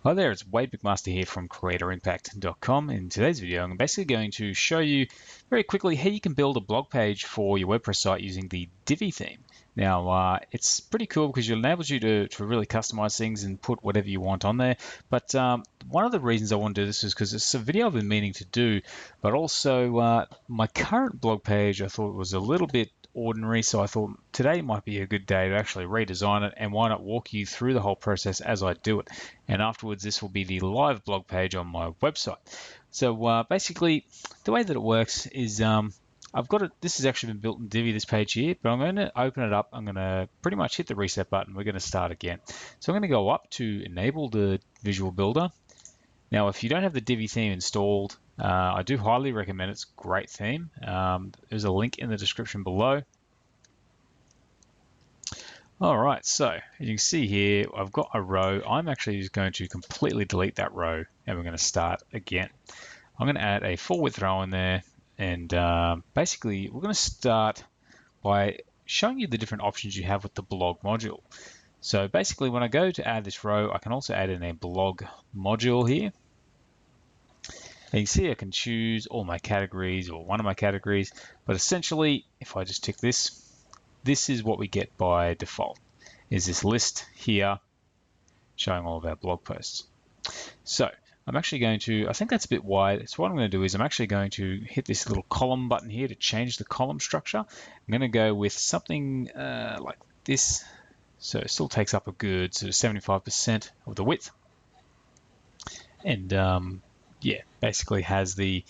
Hi there, it's Wade McMaster here from creatorimpact.com. In today's video, I'm basically going to show you very quickly how you can build a blog page for your WordPress site using the Divi theme. Now, it's pretty cool because it enables you to really customize things and put whatever you want on there. But one of the reasons I want to do this is because it's a video I've been meaning to do, but also my current blog page I thought was a little bit ordinary, so I thought today might be a good day to actually redesign it, and why not walk you through the whole process as I do it. And afterwards, this will be the live blog page on my website. So basically, the way that it works is I've got it. This has actually been built in Divi, this page here, but I'm going to open it up. I'm going to pretty much hit the reset button. We're going to start again. So I'm going to go up to enable the visual builder. Now, if you don't have the Divi theme installed, I do highly recommend it. It's a great theme. There's a link in the description below. All right, so as you can see here, I've got a row. I'm actually just going to completely delete that row, and we're going to start again. I'm going to add a full width row in there, and basically we're going to start by showing you the different options you have with the blog module. So basically, when I go to add this row, I can also add in a blog module here. And you can see I can choose all my categories or one of my categories, but essentially, if I just tick this, this is what we get by default, is this list here showing all of our blog posts. So I'm actually going to, I think that's a bit wide, so what I'm going to do is I'm actually going to hit this little column button here to change the column structure. I'm going to go with something like this, so it still takes up a good sort of 75% of the width. And yeah, basically has the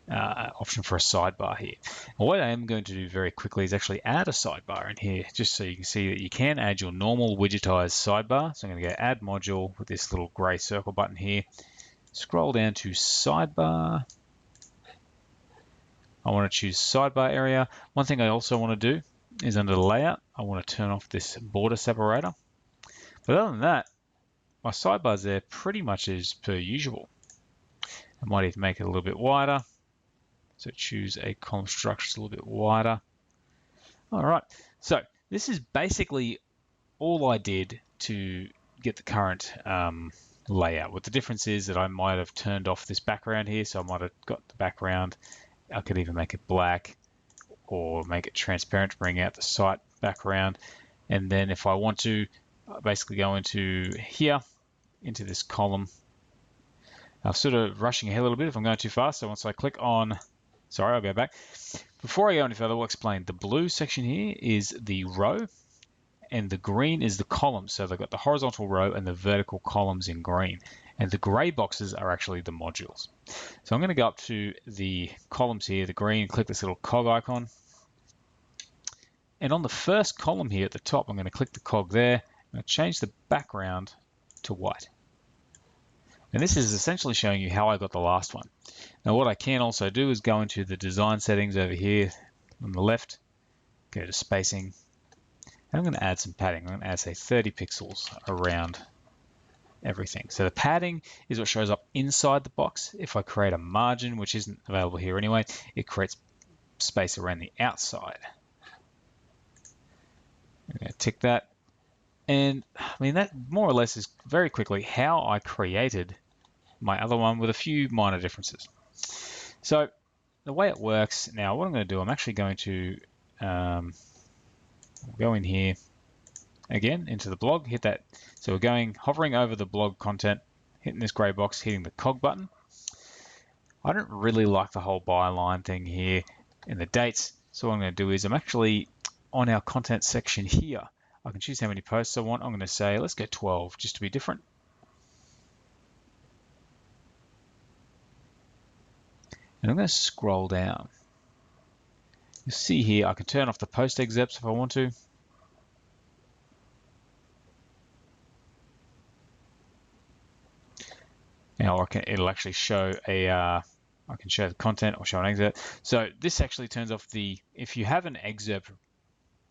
option for a sidebar here. And what I am going to do very quickly is actually add a sidebar in here, just so you can see that you can add your normal widgetized sidebar. So I'm going to go add module with this little gray circle button here. Scroll down to sidebar. I want to choose sidebar area. One thing I also want to do is under the layout, I want to turn off this border separator. But other than that, my sidebars there pretty much as per usual. I might even make it a little bit wider. So choose a column structure that's a little bit wider. All right, so this is basically all I did to get the current layout. What the difference is that I might have turned off this background here, so I might have got the background. I could even make it black or make it transparent to bring out the site background. And then if I want to basically go into here, into this column, I'm sort of rushing ahead a little bit if I'm going too fast. So once I click on, sorry, I'll go back. Before I go any further, I'll explain. The blue section here is the row, and the green is the column. So they've got the horizontal row and the vertical columns in green. And the gray boxes are actually the modules. So I'm going to go up to the columns here, the green, click this little cog icon. And on the first column here at the top, I'm going to click the cog there. I'm going to change the background to white. And this is essentially showing you how I got the last one. Now what I can also do is go into the design settings over here on the left, go to spacing, and I'm going to add some padding. I'm going to add, say, 30 pixels around everything. So the padding is what shows up inside the box. If I create a margin, which isn't available here anyway, it creates space around the outside. I'm going to tick that. And I mean, that more or less is very quickly how I created my other one with a few minor differences. So the way it works now, what I'm going to do, I'm actually going to go in here again into the blog, hit that. So we're hovering over the blog content, hitting this gray box, hitting the cog button. I don't really like the whole byline thing here in the dates. So what I'm going to do is I'm actually on our content section here. I can choose how many posts I want. I'm going to say, let's go 12 just to be different. And I'm going to scroll down. You see here, I can turn off the post excerpts if I want to. Now it'll actually show I can show the content or show an excerpt. So this actually turns off if you have an excerpt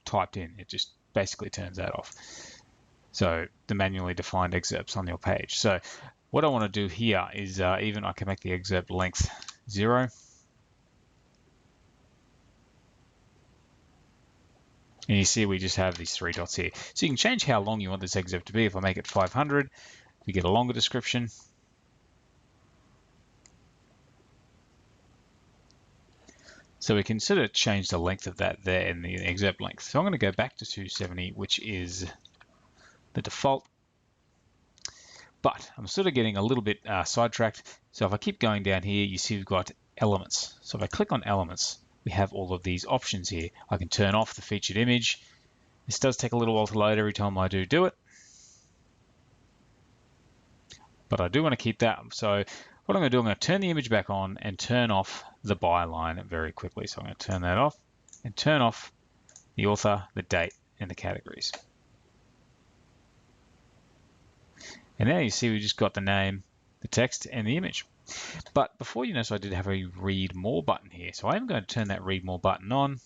typed in, it just basically turns that off. So the manually defined excerpts on your page. So what I want to do here is even I can make the excerpt length 0. And you see we just have these 3 dots here. So you can change how long you want this excerpt to be. If I make it 500, We get a longer description. So we can sort of change the length of that there in the excerpt length. So I'm going to go back to 270, which is the default. But I'm sort of getting a little bit sidetracked. So if I keep going down here, you see we've got elements. So if I click on elements, we have all of these options here. I can turn off the featured image. This does take a little while to load every time I do it. But I do want to keep that. So what I'm going to do, I'm going to turn the image back on and turn off the byline very quickly. So I'm going to turn that off and turn off the author, the date, and the categories. And now you see we just got the name, the text, and the image. But before you notice, I did have a read more button here. So I am going to turn that read more button on.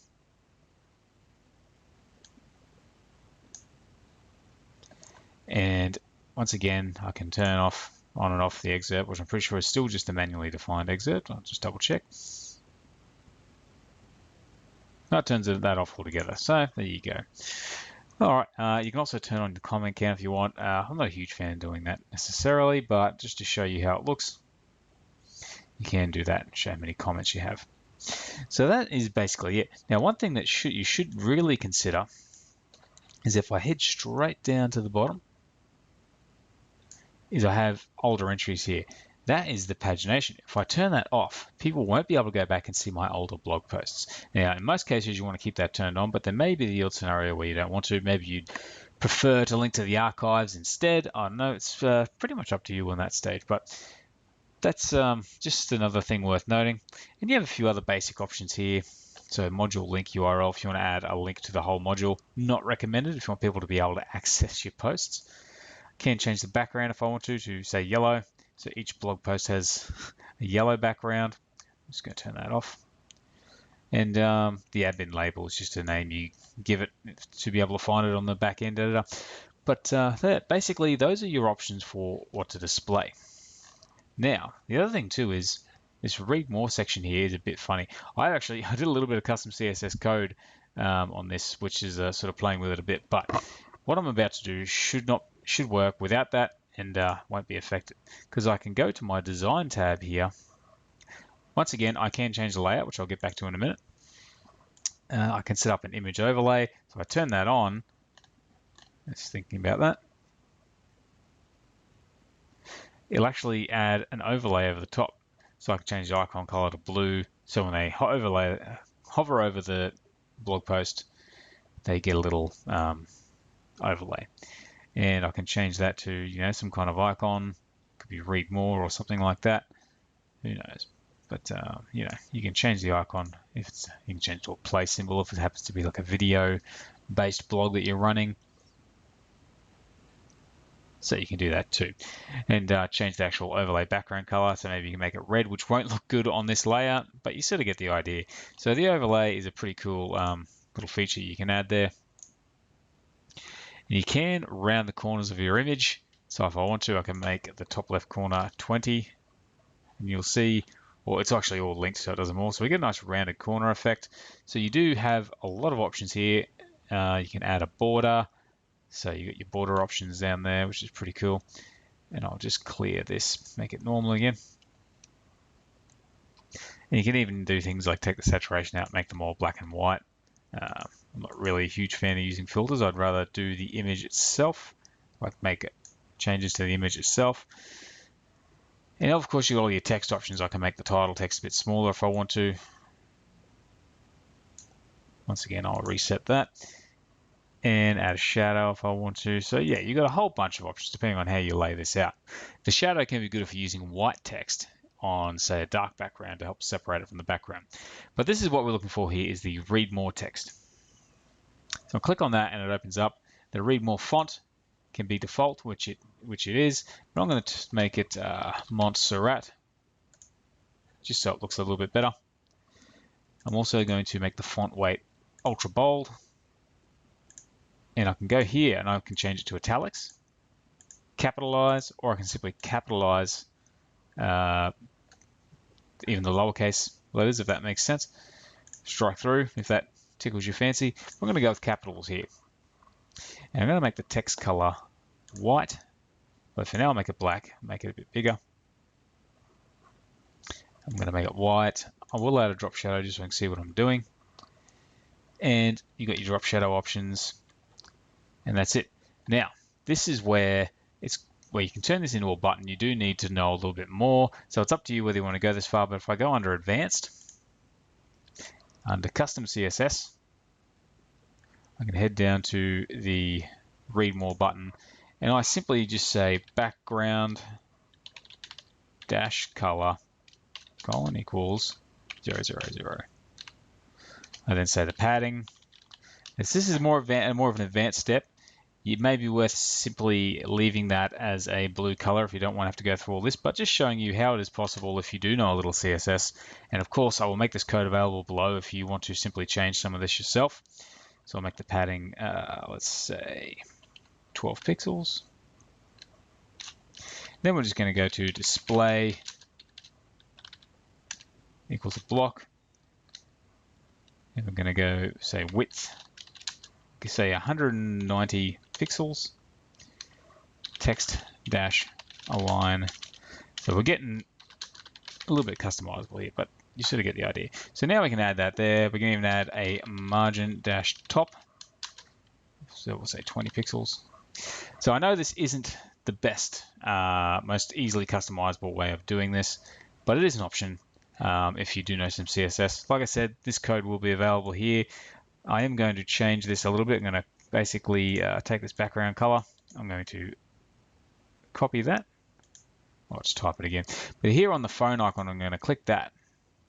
And once again, I can turn on and off the excerpt, which I'm pretty sure is still just a manually defined excerpt. I'll just double check. That turns that off altogether. So there you go. All right, you can also turn on the comment count if you want. I'm not a huge fan of doing that necessarily, but just to show you how it looks, you can do that and show how many comments you have. So that is basically it. Now, one thing that you should really consider is if I head straight down to the bottom, is I have older entries here. That is the pagination. If I turn that off, people won't be able to go back and see my older blog posts. Now, in most cases, you want to keep that turned on, but there may be the odd scenario where you don't want to. Maybe you'd prefer to link to the archives instead. I don't know, it's pretty much up to you on that stage, but that's just another thing worth noting. And you have a few other basic options here. So module link URL, if you want to add a link to the whole module, not recommended if you want people to be able to access your posts. Can change the background if I want to say yellow. So each blog post has a yellow background. I'm just going to turn that off. And the admin label is just a name you give it to be able to find it on the back-end editor. But basically, those are your options for what to display. Now, the other thing too is this read more section here is a bit funny. I did a little bit of custom CSS code on this, which is sort of playing with it a bit. But what I'm about to do should work without that and won't be affected, because I can go to my design tab here. Once again, I can change the layout, which I'll get back to in a minute. I can set up an image overlay. So I turn that on. Just thinking about that. It'll actually add an overlay over the top. So I can change the icon color to blue. So when they hover over the blog post, they get a little overlay. And I can change that to, some kind of icon. Could be read more or something like that. Who knows? But, you can change the icon. You can change to a play symbol if it happens to be like a video-based blog that you're running. So you can do that too. And change the actual overlay background color. So maybe you can make it red, which won't look good on this layout, but you sort of get the idea. So the overlay is a pretty cool little feature you can add there. And you can round the corners of your image. So if I want to, I can make the top left corner 20. And you'll see, well, it's actually all linked, so it doesn't more. So we get a nice rounded corner effect. So you do have a lot of options here. You can add a border. So you got your border options down there, which is pretty cool. And I'll just clear this, make it normal again. And you can even do things like take the saturation out, make them all black and white. I'm not really a huge fan of using filters. I'd rather do the image itself, like make changes to the image itself. And of course, you've got all your text options. I can make the title text a bit smaller if I want to. Once again, I'll reset that and add a shadow if I want to. So yeah, you've got a whole bunch of options depending on how you lay this out. The shadow can be good if you're using white text on, say, a dark background to help separate it from the background. But this is what we're looking for here, is the read more text. So I'll click on that and it opens up. The read more font can be default, which it is, but I'm going to make it Montserrat, just so it looks a little bit better. I'm also going to make the font weight ultra bold, and I can go here and I can change it to italics, capitalize, or I can simply capitalize even the lowercase letters, if that makes sense. Strike through if that tickles your fancy. I'm going to go with capitals here. And I'm going to make the text color white. But for now, I'll make it black, make it a bit bigger. I'm going to make it white. I will add a drop shadow just so I can see what I'm doing. And you got your drop shadow options, and that's it. Now, this is where you can turn this into a button. You do need to know a little bit more, so it's up to you whether you want to go this far. But if I go under Advanced, under Custom CSS, I can head down to the Read More button, and I simply just say background dash color colon equals 000. I then say the padding. As this is more of an advanced step, it may be worth simply leaving that as a blue color if you don't want to have to go through all this, but just showing you how it is possible if you do know a little CSS. And of course, I will make this code available below if you want to simply change some of this yourself. So I'll make the padding, let's say 12 pixels. Then we're just going to go to display equals a block. And we're going to go say width, say 190 pixels, text dash align. So we're getting a little bit customizable here, but you sort of get the idea. So now we can add that there. We can even add a margin dash top. So we'll say 20 pixels. So I know this isn't the best, most easily customizable way of doing this, but it is an option if you do know some CSS. Like I said, this code will be available here. I am going to change this a little bit. I'm going to basically take this background color. I'm going to copy that. I'll just type it again. But here on the phone icon, I'm going to click that.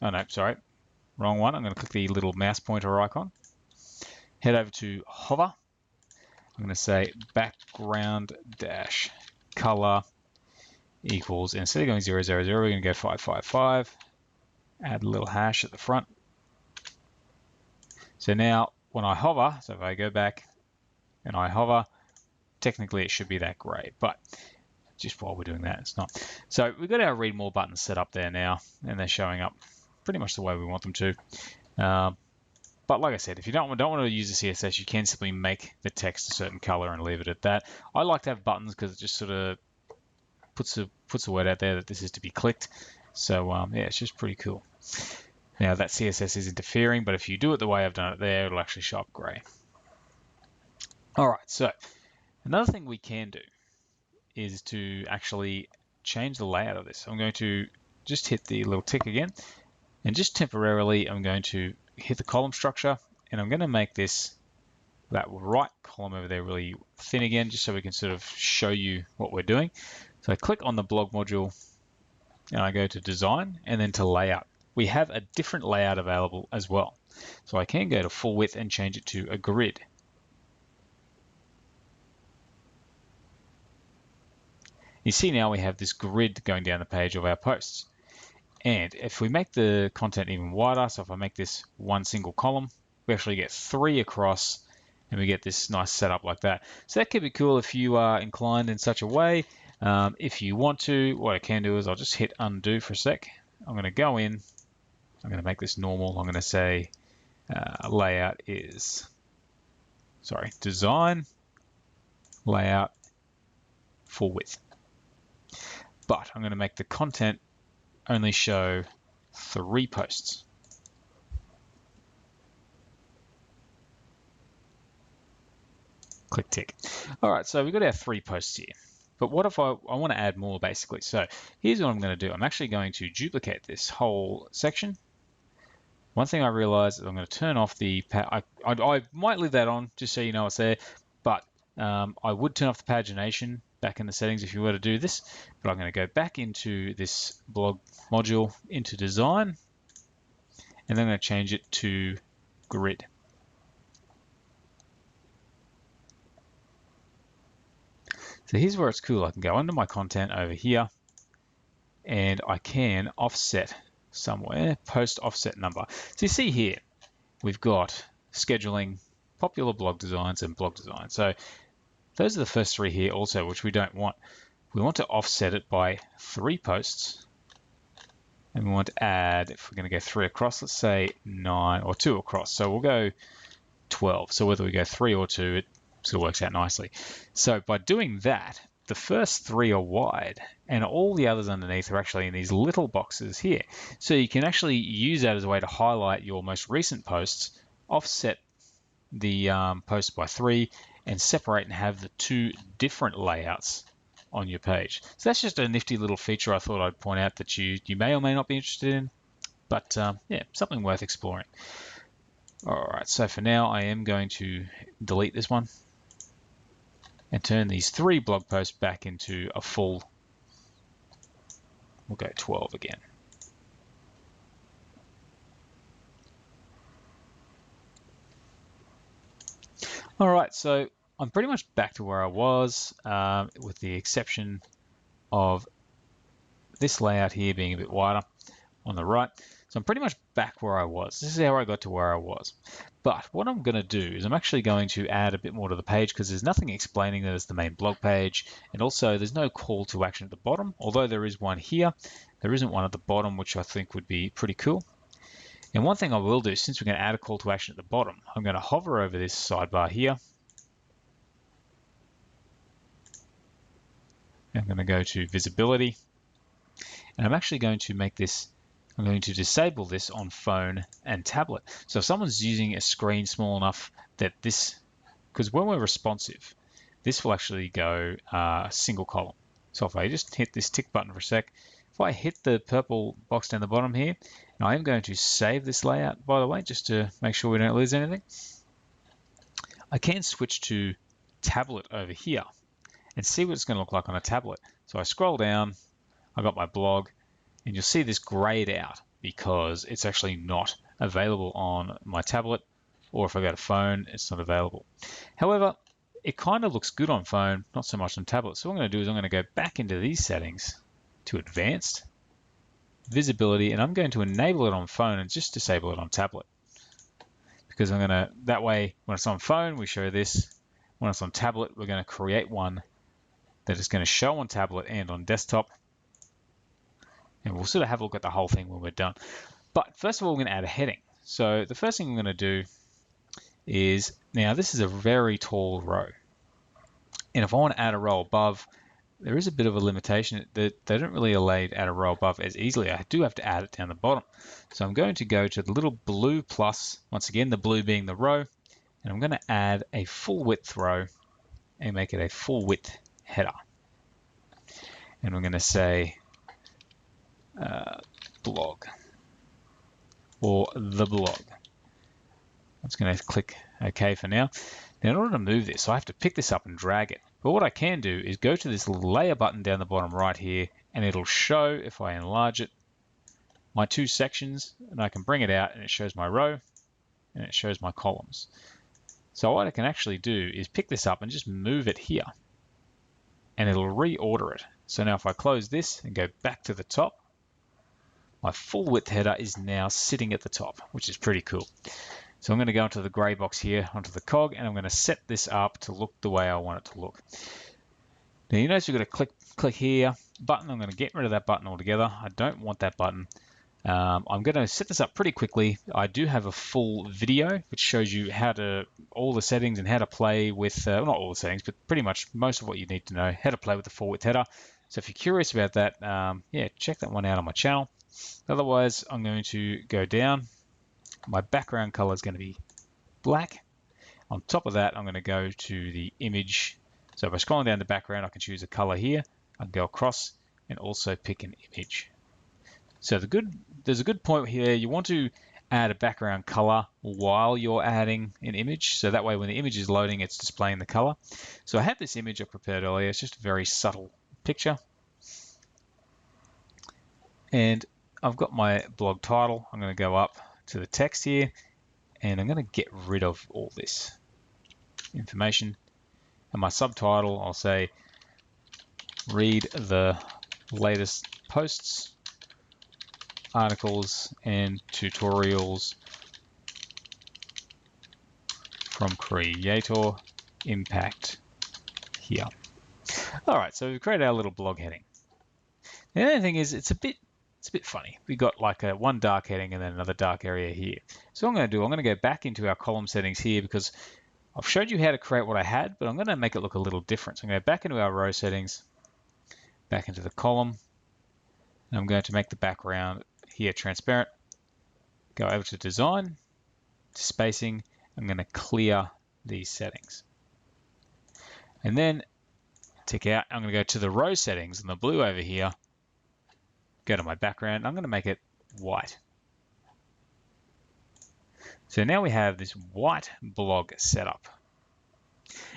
Oh no, sorry, wrong one. I'm going to click the little mouse pointer icon. Head over to hover. I'm going to say background dash color equals, instead of going 000, we're going to go 555. Add a little hash at the front. So now when I hover, so if I go back and I hover, technically it should be that gray, but just while we're doing that, it's not. So we've got our read more buttons set up there now, and they're showing up pretty much the way we want them to. But like I said, if you don't want to use the CSS, you can simply make the text a certain color and leave it at that. I like to have buttons because it just sort of puts a word out there that this is to be clicked. So yeah, it's just pretty cool. Now that CSS is interfering, but if you do it the way I've done it there, it'll actually show up gray. All right, so another thing we can do is to actually change the layout of this. I'm going to just hit the little tick again, and just temporarily I'm going to hit the column structure, and I'm going to make that right column over there really thin again, just so we can sort of show you what we're doing. So I click on the blog module, and I go to design, and then to layout. We have a different layout available as well. So I can go to full width and change it to a grid. You see now we have this grid going down the page of our posts. And if we make the content even wider, so if I make this one single column, we actually get 3 across, and we get this nice setup like that. So that could be cool if you are inclined in such a way. If you want to, what I can do is I'll just hit undo for a sec. I'm going to go in. I'm going to make this normal. I'm going to say layout is, design, layout, full width. But I'm going to make the content only show 3 posts. Click tick. All right, so we've got our 3 posts here. But what if I want to add more, basically? So here's what I'm going to do. I'm actually going to duplicate this whole section. One thing I realized is I'm going to turn off the, I might leave that on just so you know it's there, but I would turn off the pagination back in the settings if you were to do this, but I'm going to go back into this blog module, into design, and then I'm going to change it to grid. So here's where it's cool. I can go under my content over here, and I can offset somewhere, post offset number. So you see here, we've got scheduling, popular blog designs, and blog design. So those are the first 3 here also, which we don't want. We want to offset it by 3 posts, and we want to add, if we're going to go 3 across, let's say 9 or 2 across. So we'll go 12. So whether we go 3 or 2, it still works out nicely. So by doing that, the first three are wide and all the others underneath are actually in these little boxes here. So you can actually use that as a way to highlight your most recent posts, offset the posts by 3, and separate and have the 2 different layouts on your page. So that's just a nifty little feature I thought I'd point out that you may or may not be interested in, but yeah, something worth exploring. All right, so for now I am going to delete this one and turn these 3 blog posts back into a full, we'll go 12 again. All right, so I'm pretty much back to where I was, with the exception of this layout here being a bit wider on the right. So I'm pretty much back where I was. This is how I got to where I was. But what I'm going to do is I'm actually going to add a bit more to the page because there's nothing explaining that it's the main blog page. And also there's no call to action at the bottom, although there is one here. There isn't one at the bottom, which I think would be pretty cool. And one thing I will do, since we're going to add a call to action at the bottom, I'm going to hover over this sidebar here. I'm going to go to visibility. And I'm actually going to make this, I'm going to disable this on phone and tablet. So if someone's using a screen small enough that this, because when we're responsive, this will actually go single column. So if I just hit this tick button for a sec, if I hit the purple box down the bottom here, and I am going to save this layout, by the way, just to make sure we don't lose anything. I can switch to tablet over here and see what it's going to look like on a tablet. So I scroll down, I got my blog, and you'll see this grayed out because it's actually not available on my tablet, or if I go to phone, it's not available. However, it kind of looks good on phone, not so much on tablet. So what I'm going to do is I'm going to go back into these settings to advanced, visibility, and I'm going to enable it on phone and just disable it on tablet. Because I'm going to, that way, when it's on phone, we show this. When it's on tablet, we're going to create one that is going to show on tablet and on desktop. And we'll sort of have a look at the whole thing when we're done. But first of all, we're going to add a heading. So the first thing I'm going to do is, now this is a very tall row. And if I want to add a row above, there is a bit of a limitation that they don't really allow you to add a row above as easily. I do have to add it down the bottom. So I'm going to go to the little blue plus, once again, the blue being the row, and I'm going to add a full width row and make it a full width header. And we're going to say blog or the blog. I'm just going to click OK for now. Now, in order to move this, I have to pick this up and drag it. But what I can do is go to this little layer button down the bottom right here, and it'll show, if I enlarge it, my 2 sections, and I can bring it out and it shows my row and it shows my columns. So what I can actually do is pick this up and just move it here, and it'll reorder it. So now if I close this and go back to the top, my full width header is now sitting at the top, which is pretty cool. So I'm going to go into the gray box here, onto the cog, and I'm going to set this up to look the way I want it to look. Now you notice you've got to click here, button. I'm going to get rid of that button altogether. I don't want that button. I'm going to set this up pretty quickly. I do have a full video which shows you how to, all the settings and how to play with, not all the settings, but pretty much most of what you need to know, how to play with the full width header. So if you're curious about that, yeah, check that one out on my channel. Otherwise, I'm going to go down. My background color is going to be black. On top of that, I'm going to go to the image. So by scrolling down the background, I can choose a color here. I can go across and also pick an image. So there's a good point here. You want to add a background color while you're adding an image. So that way when the image is loading, it's displaying the color. So I have this image I prepared earlier. It's just a very subtle picture. And I've got my blog title. I'm going to go up to the text here, and I'm going to get rid of all this information. And my subtitle, I'll say, read the latest posts, articles, and tutorials from Creator Impact here. All right, so we've created our little blog heading. The other thing is it's a bit funny. We got like one dark heading and then another dark area here. So what I'm going to do, I'm going to go back into our column settings here because I've showed you how to create what I had, but I'm going to make it look a little different. So I'm going to go back into our row settings, back into the column, and I'm going to make the background here transparent. Go over to design, to spacing. I'm going to clear these settings. And then tick out, I'm going to go to the row settings in the blue over here, go to my background, I'm going to make it white. So now we have this white blog setup.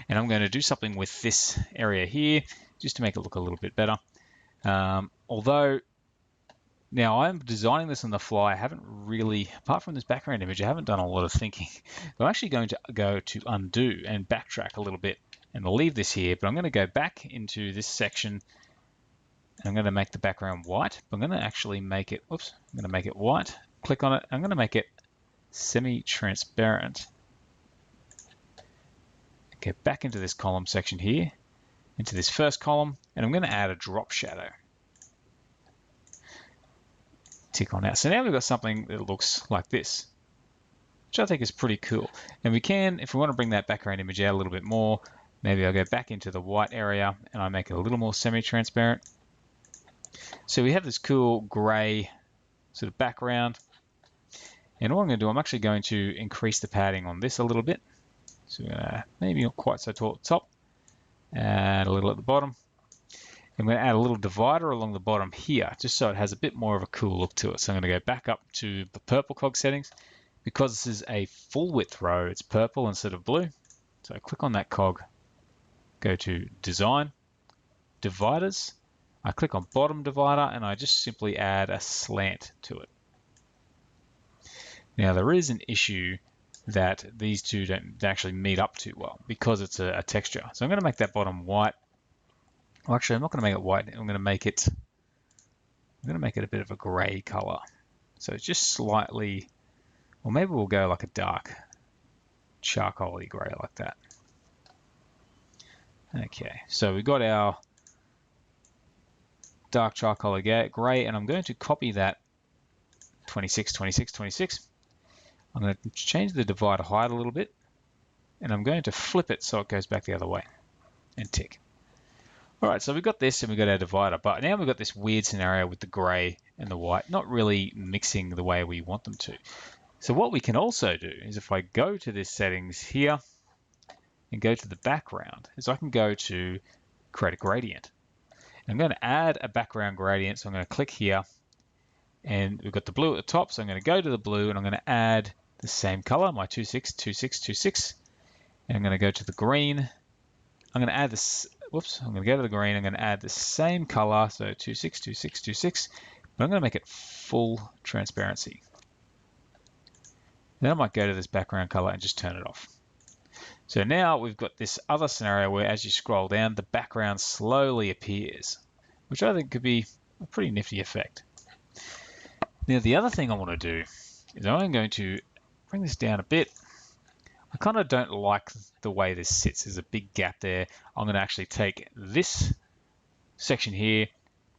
And I'm going to do something with this area here just to make it look a little bit better. Although now I'm designing this on the fly, I haven't really, apart from this background image, I haven't done a lot of thinking. But I'm actually going to go to undo and backtrack a little bit. And I'll leave this here, but I'm going to go back into this section. I'm going to make the background white. But I'm going to actually make it, oops, I'm going to make it white. Click on it. I'm going to make it semi-transparent. Get back into this column section here, into this first column, and I'm going to add a drop shadow. Tick on out. So now we've got something that looks like this, which I think is pretty cool. And we can, if we want to bring that background image out a little bit more, maybe I'll go back into the white area and I make it a little more semi-transparent. So we have this cool gray sort of background. And all I'm going to do, I'm actually going to increase the padding on this a little bit. So we're going to, maybe not quite so tall at the top, add a little at the bottom. I'm going to add a little divider along the bottom here, just so it has a bit more of a cool look to it. So I'm going to go back up to the purple cog settings. Because this is a full width row, it's purple instead of blue. So I click on that cog, go to design, dividers. I click on bottom divider and I just simply add a slant to it. Now there is an issue that these two don't actually meet up too well because it's a texture. So I'm going to make that bottom white. Well, actually, I'm not going to make it white. I'm going to make it a bit of a gray color. So it's just slightly, or maybe we'll go like a dark charcoaly gray like that. Okay, so we got our dark charcoaly gray, and I'm going to copy that 26, 26, 26. I'm going to change the divider height a little bit, and I'm going to flip it so it goes back the other way, and tick. All right, so we've got this and we've got our divider, but now we've got this weird scenario with the gray and the white, not really mixing the way we want them to. So what we can also do is if I go to this settings here and go to the background, is I can go to create a gradient. I'm going to add a background gradient, so I'm going to click here, and we've got the blue at the top, so I'm going to go to the blue and I'm going to add the same color, my 262626, and I'm going to go to the green. I'm going to add this, whoops, I'm going to go to the green, I'm going to add the same color, so 262626, but I'm going to make it full transparency. Then I might go to this background color and just turn it off. So now we've got this other scenario where as you scroll down, the background slowly appears, which I think could be a pretty nifty effect. Now the other thing I want to do is I'm going to bring this down a bit. I kind of don't like the way this sits. There's a big gap there. I'm going to actually take this section here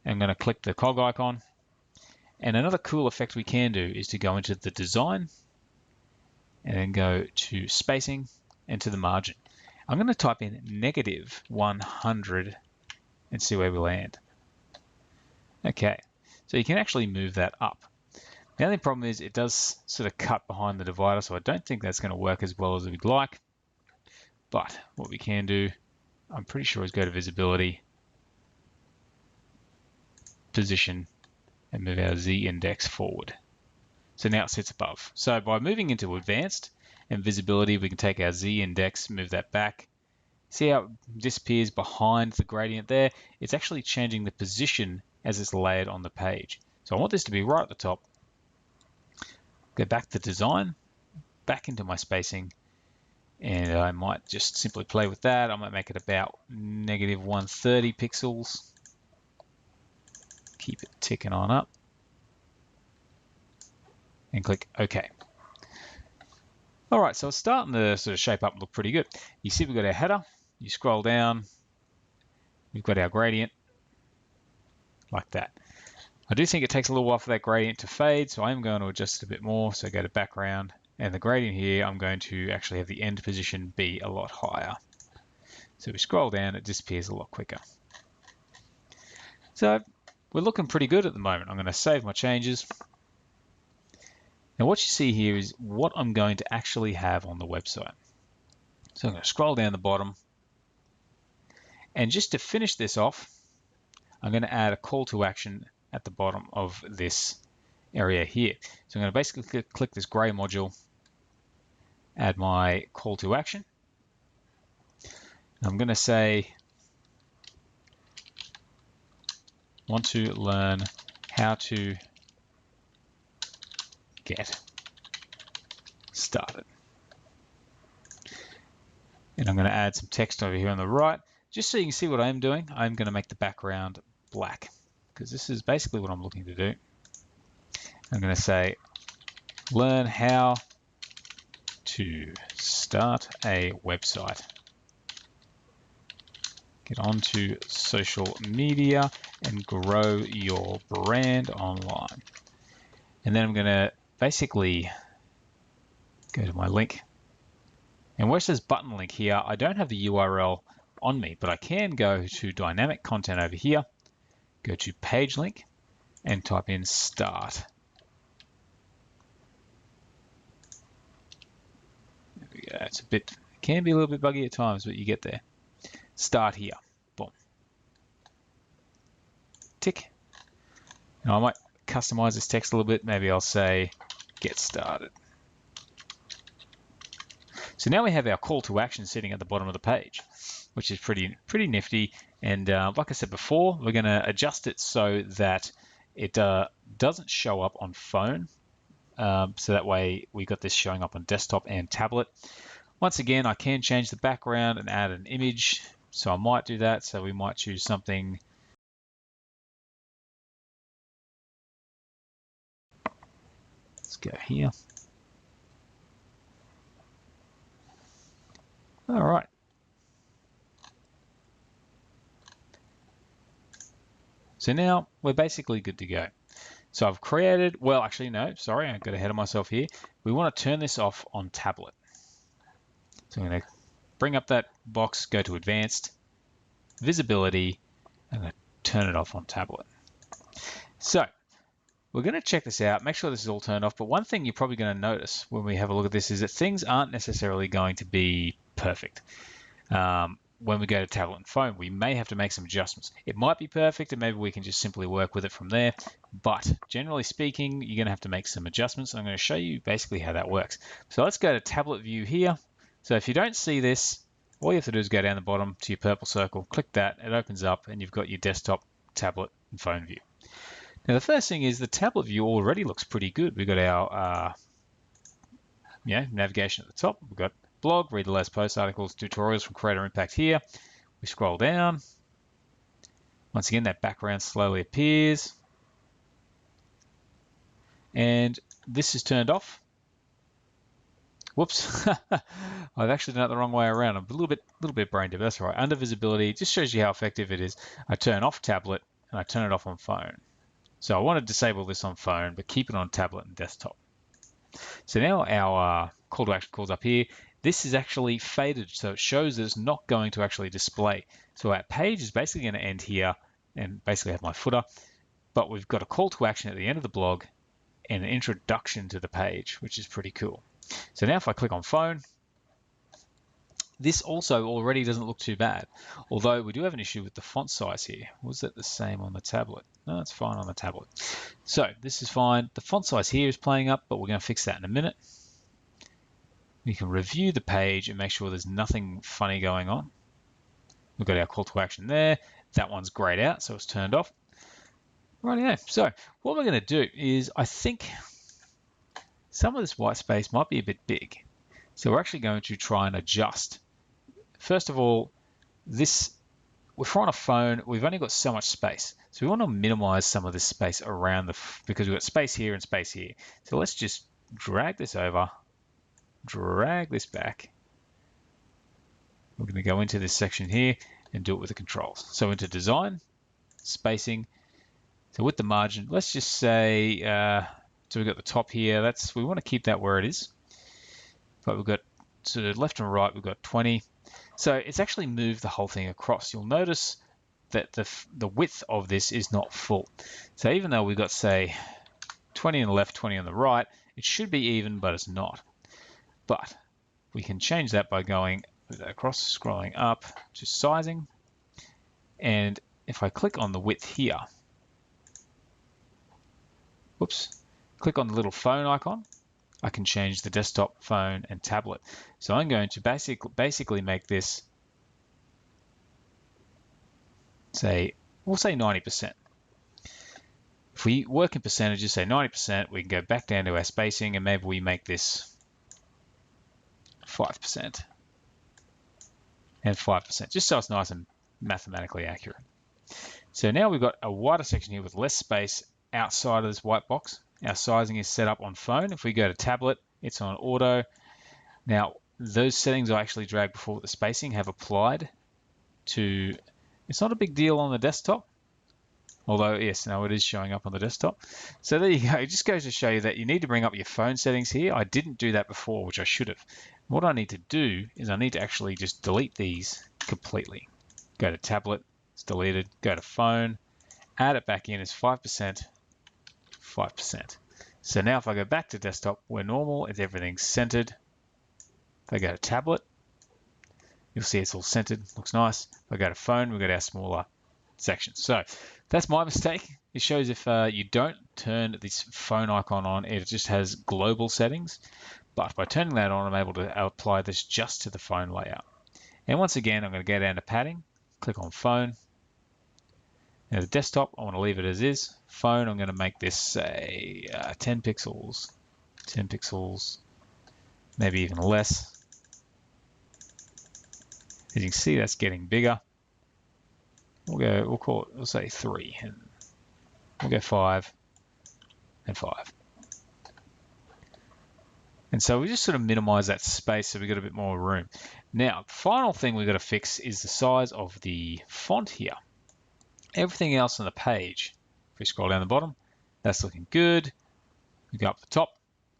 and I'm going to click the cog icon. And another cool effect we can do is to go into the design and then go to spacing and to the margin. I'm going to type in -100 and see where we land. Okay, so you can actually move that up. The only problem is it does sort of cut behind the divider, so I don't think that's going to work as well as we'd like. But what we can do, I'm pretty sure, is go to visibility, position, and move our Z index forward. So now it sits above. So by moving into advanced and visibility, we can take our Z index, move that back. See how it disappears behind the gradient there? It's actually changing the position as it's layered on the page. So I want this to be right at the top. Go back to design, back into my spacing, and I might just simply play with that. I might make it about -130 pixels. Keep it ticking on up. And click OK. All right, so it's starting to sort of shape up and look pretty good. You see we've got our header. You scroll down, we've got our gradient, like that. I do think it takes a little while for that gradient to fade, so I am going to adjust it a bit more. So go to background And the gradient here, I'm going to actually have the end position be a lot higher. So we scroll down, it disappears a lot quicker. So we're looking pretty good at the moment. I'm going to save my changes. Now what you see here is what I'm going to actually have on the website. So I'm going to scroll down the bottom. And just to finish this off, I'm going to add a call to action at the bottom of this area here. So I'm going to basically click this gray module, add my call to action. I'm going to say, want to learn how to get started. And I'm going to add some text over here on the right. Just so you can see what I'm doing, I'm going to make the background black because this is basically what I'm looking to do. I'm going to say, learn how to start a website. Get onto social media and grow your brand online. And then I'm going to basically go to my link. And where it says button link here, I don't have the URL on me, but I can go to dynamic content over here, go to page link and type in start. There we go. It can be a little bit buggy at times, but you get there. Start here. Boom. Tick. Now I might customize this text a little bit. Maybe I'll say get started. So now we have our call to action sitting at the bottom of the page, which is pretty nifty. And like I said before, we're going to adjust it so that it doesn't show up on phone. So that way we got this showing up on desktop and tablet. Once again, I can change the background and add an image. So I might do that. So we might choose something. Let's go here. All right. So now we're basically good to go. So I've created, well, actually, no, sorry, I got ahead of myself here. We want to turn this off on tablet. So I'm going to bring up that box, go to advanced, visibility, and I'm going to turn it off on tablet. So we're going to check this out, make sure this is all turned off. But one thing you're probably going to notice when we have a look at this is that things aren't necessarily going to be perfect. When we go to tablet and phone, we may have to make some adjustments. It might be perfect and maybe we can just simply work with it from there. But generally speaking, you're going to have to make some adjustments. I'm going to show you basically how that works. So let's go to tablet view here. So if you don't see this, all you have to do is go down the bottom to your purple circle, click that, it opens up and you've got your desktop, tablet and phone view. Now the first thing is the tablet view already looks pretty good. We've got our navigation at the top. We've got blog, read the latest posts, articles, tutorials from Creator Impact here. We scroll down. Once again, that background slowly appears. And this is turned off. Whoops, I've actually done it the wrong way around. I'm a little bit brain dead, but that's all right. Under visibility, just shows you how effective it is. I turn off tablet and I turn it off on phone. So I want to disable this on phone, but keep it on tablet and desktop. So now our call to action calls up here. This is actually faded, so it shows that it's not going to actually display. So our page is basically going to end here and basically have my footer, but we've got a call to action at the end of the blog and an introduction to the page, which is pretty cool. So now if I click on phone, this also already doesn't look too bad, although we do have an issue with the font size here. Was that the same on the tablet? No, it's fine on the tablet. So this is fine. The font size here is playing up, but we're going to fix that in a minute. We can review the page and make sure there's nothing funny going on. We've got our call to action there. That one's grayed out, so it's turned off. Rightio. So what we're going to do is, I think some of this white space might be a bit big. So we're actually going to try and adjust. First of all, if we're on a phone, we've only got so much space. So we want to minimize some of this space around because we've got space here and space here. So let's just drag this over, drag this back. We're going to go into this section here and do it with the controls. So into design, spacing. So with the margin, let's just say, so we've got the top here. We want to keep that where it is. but we've got to left and right, we've got 20. So it's actually moved the whole thing across. You'll notice that the width of this is not full. So even though we've got, say, 20 on the left, 20 on the right, it should be even, but it's not. But we can change that by going across, scrolling up to sizing. And if I click on the width here, whoops, click on the little phone icon, I can change the desktop, phone, and tablet. So I'm going to basically make this, we'll say 90%. If we work in percentages, say 90%, we can go back down to our spacing and maybe we make this 5% and 5%, just so it's nice and mathematically accurate. So now we've got a wider section here with less space outside of this white box. Our sizing is set up on phone. If we go to tablet, it's on auto. Now, those settings I actually dragged before the spacing have applied to, it's not a big deal on the desktop. Although, yes, no, it is showing up on the desktop. So there you go. It just goes to show you that you need to bring up your phone settings here. I didn't do that before, which I should have. What I need to do is I need to actually just delete these completely. Go to tablet, it's deleted. Go to phone, add it back in as 5%, 5%. So now if I go back to desktop, we're normal. It's everything's centered. If I go to tablet, you'll see it's all centered. Looks nice. If I go to phone, we've got our smaller section. So that's my mistake. It shows if you don't turn this phone icon on, it just has global settings. But by turning that on, I'm able to apply this just to the phone layout. And once again, I'm going to go down to padding, click on phone. Now the desktop, I want to leave it as is. Phone, I'm going to make this, say, 10 pixels, 10 pixels, maybe even less. As you can see, that's getting bigger. We'll call it, we'll say 3, and we'll go 5 and 5. And so we just sort of minimize that space so we got a bit more room. Now, the final thing we've got to fix is the size of the font here. Everything else on the page, if we scroll down the bottom, that's looking good. We go up the top,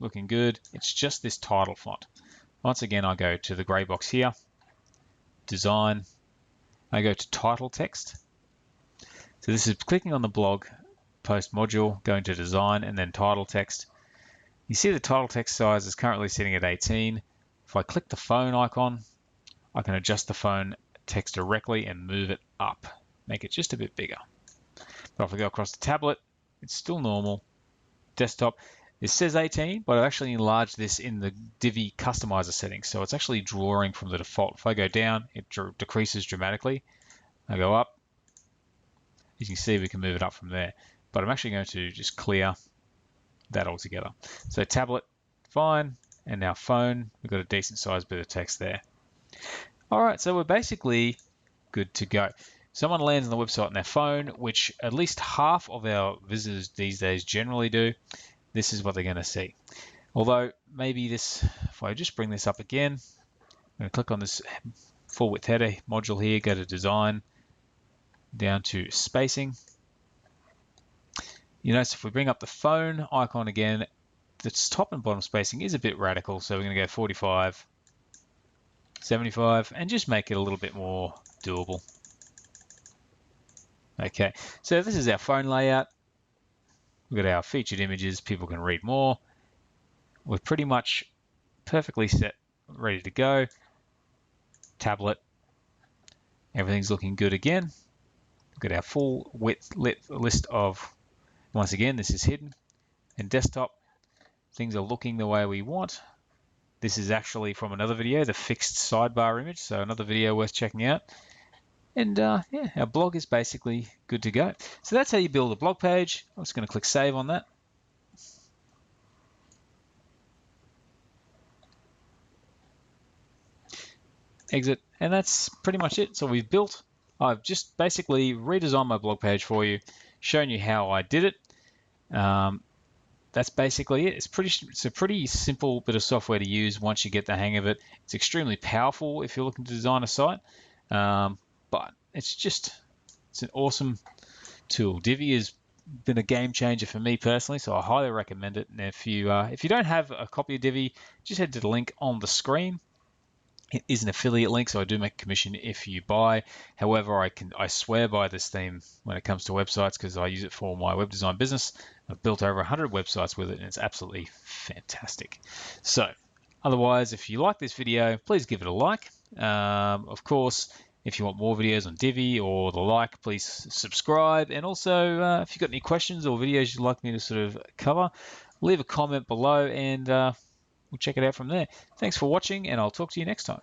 looking good. It's just this title font. Once again, I go to the gray box here, design. I go to title text. So this is clicking on the blog post module, going to design, and then title text. You see the title text size is currently sitting at 18. If I click the phone icon, I can adjust the phone text directly and move it up, make it just a bit bigger. But if I go across the tablet, it's still normal. Desktop, it says 18, but I've actually enlarged this in the Divi customizer settings, so it's actually drawing from the default. If I go down, it decreases dramatically. I go up. As you can see, we can move it up from there. But I'm actually going to just clear that altogether. So tablet, fine. And now phone, we've got a decent sized bit of text there. All right, so we're basically good to go. Someone lands on the website on their phone, which at least half of our visitors these days generally do. This is what they're going to see. Although maybe this, if I just bring this up again, I'm going to click on this full width header module here, go to design, down to spacing. You notice if we bring up the phone icon again, the top and bottom spacing is a bit radical. So we're going to go 45, 75, and just make it a little bit more doable. Okay, so this is our phone layout. We've got our featured images, people can read more. We're pretty much perfectly set, ready to go. Tablet, everything's looking good again. We've got our full width list of, once again, this is hidden. And desktop, things are looking the way we want. This is actually from another video, the fixed sidebar image, so another video worth checking out. And yeah, our blog is basically good to go. So that's how you build a blog page. I'm just going to click save on that. Exit, and that's pretty much it. So we've built, I've just basically redesigned my blog page for you, shown you how I did it. That's basically it. It's a pretty simple bit of software to use once you get the hang of it. It's extremely powerful if you're looking to design a site. But it's an awesome tool. Divi is been a game changer for me personally, so I highly recommend it. And if you don't have a copy of Divi, just head to the link on the screen. It is an affiliate link, so I do make a commission if you buy. However, I swear by this theme when it comes to websites because I use it for my web design business. I've built over 100 websites with it, and it's absolutely fantastic. So, otherwise, if you like this video, please give it a like. Of course, if you want more videos on Divi or the like, please subscribe. And also, if you've got any questions or videos you'd like me to sort of cover, leave a comment below and we'll check it out from there. Thanks for watching, and I'll talk to you next time.